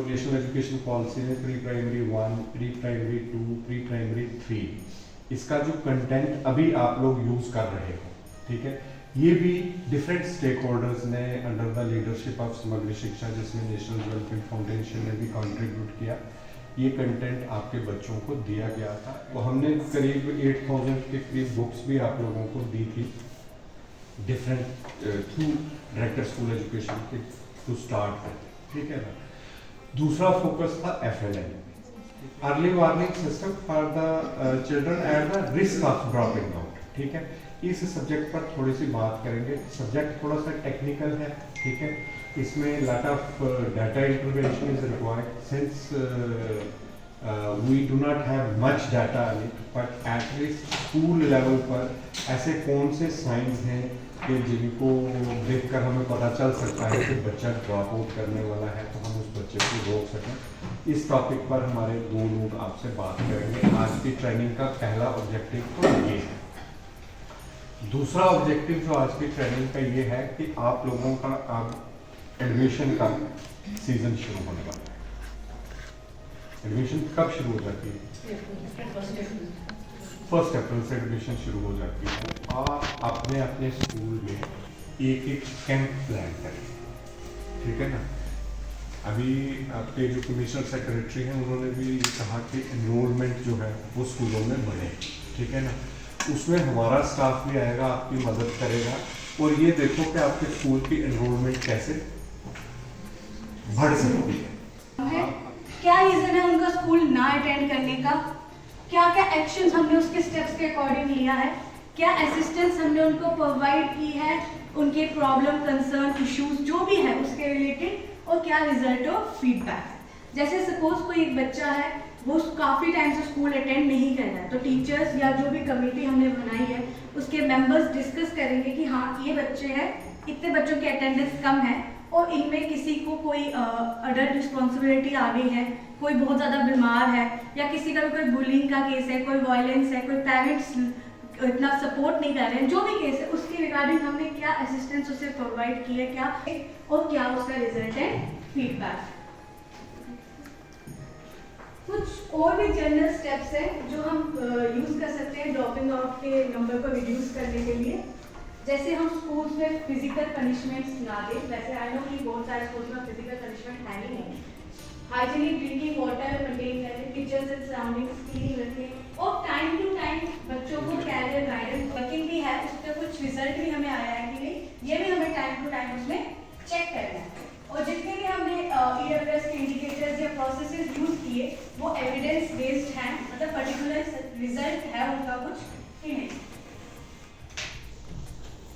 National education policy में pre primary 1, pre primary 2, pre primary 3 इसका जो कंटेंट अभी आप लोग यूज कर रहे हो, ठीक है, ये भी डिफरेंट स्टेक होल्डर्स ने अंडर द लीडरशिप ऑफ समग्र शिक्षा, जिसमें नेशनल डेवलपमेंट फाउंडेशन ने भी कंट्रीब्यूट किया, ये कंटेंट आपके बच्चों को दिया गया था। तो हमने करीब 8000 के करीब बुक्स भी आप लोगों को दी थी different through director school education के टू स्टार्ट विद, ठीक है ना। दूसरा फोकस था FLN, early warning system for the children at the risk of dropping out, ठीक है। इस सब्जेक्ट पर थोड़ी सी बात करेंगे। सब्जेक्ट थोड़ा सा टेक्निकल है, ठीक है, इसमें lot of data intervention is required since we do not have much data on it, but at least school level पर ऐसे कौन से साइंस हैं कि जिनको देखकर हमें पता चल सकता है कि बच्चा ड्रॉप आउट करने वाला है, तो हम उस बच्चे को रोक सकें। इस टॉपिक पर हमारे दो लोग आपसे बात करेंगे। आज की ट्रेनिंग का पहला ऑब्जेक्टिव तो ये है। दूसरा ऑब्जेक्टिव जो आज की ट्रेनिंग का ये है कि आप लोगों का अब एडमिशन का सीजन शुरू होने वाला है। एडमिशन कब शुरू हो जाती है? 1 अप्रैल से एडमिशन शुरू हो जाती है। आप अपने अपने स्कूल में एक एक कैंप प्लान करें, ठीक है ना। अभी आपके जो कमिश्नर सेक्रेटरी हैं उन्होंने भी कहा कि एनरोलमेंट जो है वो स्कूलों में बढ़े, ठीक है ना। उसमें हमारा स्टाफ भी आएगा, आपकी मदद करेगा, और ये देखो कि आपके स्कूल की एनरोलमेंट कैसे बढ़ सकती है। क्या रीजन है उनका स्कूल ना अटेंड करने का, क्या क्या एक्शंस हमने उसके स्टेप्स के अकॉर्डिंग लिया है, क्या असिस्टेंस हमने उनको प्रोवाइड की है, उनके प्रॉब्लम कंसर्न इश्यूज जो भी है उसके रिलेटेड, और क्या रिजल्ट ऑफ फीडबैक। जैसे सपोज कोई एक बच्चा है वो काफ़ी टाइम से स्कूल अटेंड नहीं कर रहा है, तो टीचर्स या जो भी कमेटी हमने बनाई है उसके मेंबर्स डिस्कस करेंगे कि हाँ ये बच्चे हैं, इतने बच्चों की अटेंडेंस कम है और इनमें किसी को कोई अडल्ट रिस्पॉन्सिबिलिटी आ गई है, कोई बहुत ज़्यादा बीमार है, या किसी का भी कोई बुलिंग का केस है, कोई वायलेंस है, कोई पेरेंट्स इतना सपोर्ट नहीं कर रहे हैं, जो भी केस है उसके रिगार्डिंग हमने क्या असिस्टेंस उसे प्रोवाइड किया, क्या और क्या उसका रिजल्ट है, फीडबैक। कुछ और भी जनरल स्टेप्स हैं जो हम यूज़ कर सकते हैं ड्रॉपिंग आउट के नंबर को रिड्यूस करने के लिए। जैसे हम स्कूल्स में फिजिकल पनिशमेंट्स ना दें, वैसे आई नो कि बहुत सारे स्कूल्स में फिजिकल पनिशमेंट है ही नहीं। हाइजीनिक ड्रिंकिंग वाटर मेंटेन करें, किचन एंड सराउंडिंग्स क्लीन रखें, और टाइम टू टाइम बच्चों को कैरियर गाइडेंस वर्किंग भी है, उस पर कुछ रिजल्ट भी हमें आया है कि नहीं, ये भी हमें टाइम टू टाइम उसमें चेक करना है। और जितने भी हमने EWS के इंडिकेटर्स या प्रोसेसेस यूज किए वो एविडेंस बेस्ड हैं, मतलब पर्टिकुलर रिजल्ट है उनका कुछ कि नहीं।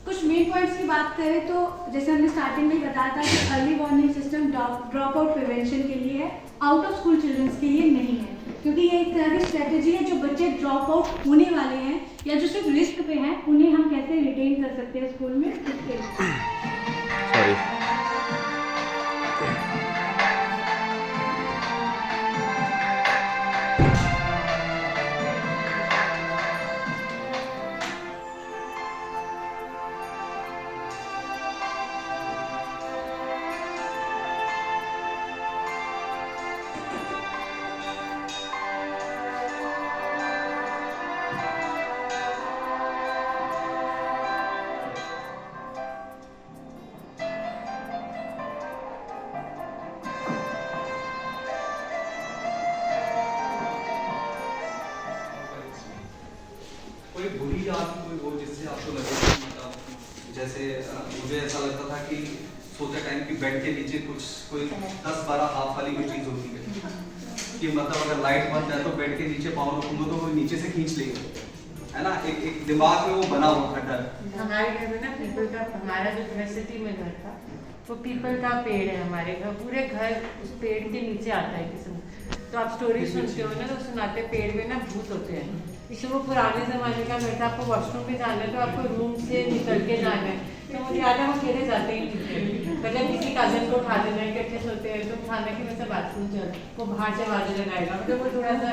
कुछ मेन पॉइंट्स की बात करें तो जैसे हमने स्टार्टिंग में बताया था कि early warning system drop out prevention के लिए है, आउट ऑफ स्कूल चिल्ड्रंस के लिए नहीं है, क्योंकि ये एक तरह की स्ट्रेटेजी है जो बच्चे ड्रॉप आउट होने वाले हैं या जो सिर्फ रिस्क पे हैं उन्हें हम कैसे रिटेन कर सकते हैं स्कूल में, उसके सॉरी। कोई बुरी याद कोई हो जिससे आपको लगे कि मतलब जैसे मुझे ऐसा लगता था कि सोते टाइम की बेड के नीचे कुछ कोई 10-12 हाथ वाली कोई चीज होती है कि मतलब अगर लाइट बंद है तो बेड के नीचे पाँव रखूंगा तो वो नीचे से खींच लेंगे, है ना। एक दिमाग में वो बना हुआ था डर। हमारे घर में ना पीपल का, हमारा जो सिटी में घर था वो पीपल का पेड़ है हमारे घर, पूरे घर उस पेड़ के नीचे आता है किस्म। तो आप स्टोरी सुनते हो ना तो सुनाते पेड़ में ना भूत होते हैं, इसलिए वो पुराने ज़माने का घर था। आपको वॉशरूम भी जाना है तो आपको रूम से निकल के जाना है, तो मुझे याद है वो अकेले जाते ही नहीं थे, मतलब किसी कजन को उठा देना, इकट्ठे सोते हैं तो उठाना कि वैसे बाथरूम चल, वो बाहर से आवाज़ लगाएगा, मतलब वो थोड़ा सा।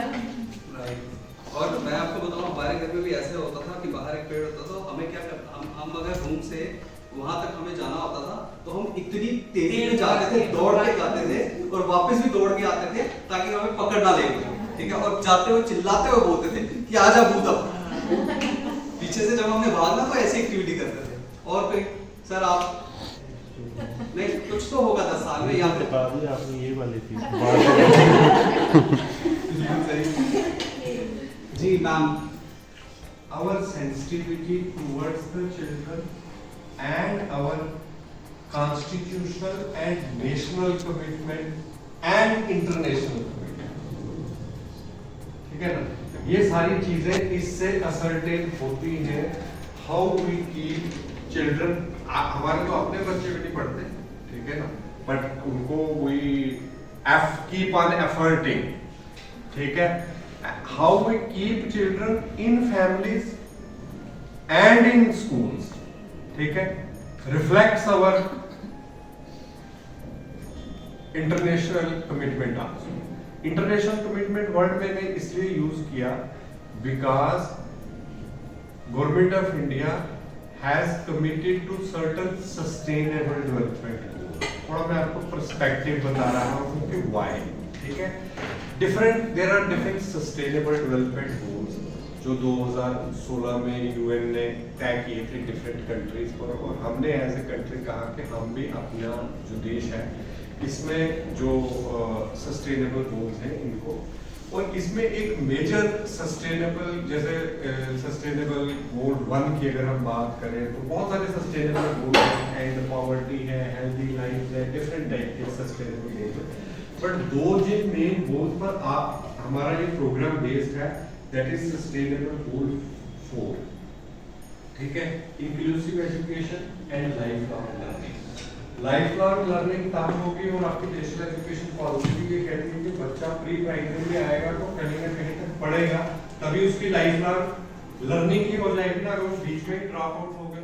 और मैं आपको बताऊँ हमारे घर में भी ऐसे होता था कि बाहर एक पेड़ होता था, तो हमें क्या करना, हम अगर रूम से वहां तक हमें जाना होता था तो हम इतनी तेजी में जाते थे, दौड़ के जाते थे और वापस भी दौड़ के आते थे ताकि हमें पकड़ ना ले कोई, ठीक है। और जाते हुए चिल्लाते हुए बोलते थे कि आजा भूत अब। पीछे से जब हमने भागना तो ऐसी एक्टिविटी करते थे। और कोई सर आप नहीं, कुछ तो होगा 10 साल में या फिर बता दिया आपने ये वाली थी। जी ma'am. Our sensitivity towards the children and our constitutional and national commitment and international commitment, ठीक है ना, ये सारी चीजें इससे असरटेन होती हैं। हाउ वी कीप चिल्ड्रन, हमारे तो अपने बच्चे भी नहीं पढ़ते, ठीक है ना, बट उनको वी कीप ऑन एफर्टिंग, ठीक है। How we keep children in families and in schools, ठीक है, reflects our international commitment also. International commitment word मैंने इसलिए यूज किया because government of India has committed to certain sustainable development goal. थोड़ा मैं आपको पर्सपेक्टिव बता रहा हूं कि व्हाई, ठीक है। There are different sustainable development goals जो 2016 में यूएन ने तय किए थे डिफरेंट कंट्रीज पर, और हमने एज ए कंट्री कहा कि हम भी अपना जो देश है इसमें जो सस्टेनेबल गोल्स हैं इनको, और इसमें एक मेजर सस्टेनेबल, जैसे सस्टेनेबल गोल 1 की अगर हम बात करें तो बहुत सारे सस्टेनेबल गोल हैं, एंड पॉवर्टी है, हेल्दी लाइफ है, डिफरेंट टाइप के सस्टेनेबल गोल हैं। बट 2 जिन मेन गोल्स पर आप हमारा ये प्रोग्राम बेस्ड है, दैट इज सस्टेनेबल गोल 4, ठीक है, inclusive education and life long learning. Life long learning तब होगी, और आपकी नेशनल एजुकेशन पॉलिसी भी ये कहती है कि बच्चा प्री प्राइमरी में आएगा तो कहीं ना कहीं तक पढ़ेगा, तभी उसकी लाइफ लॉन्ग लर्निंग ही हो जाएगी ना। अगर वो बीच में ड्रॉप आउट हो गया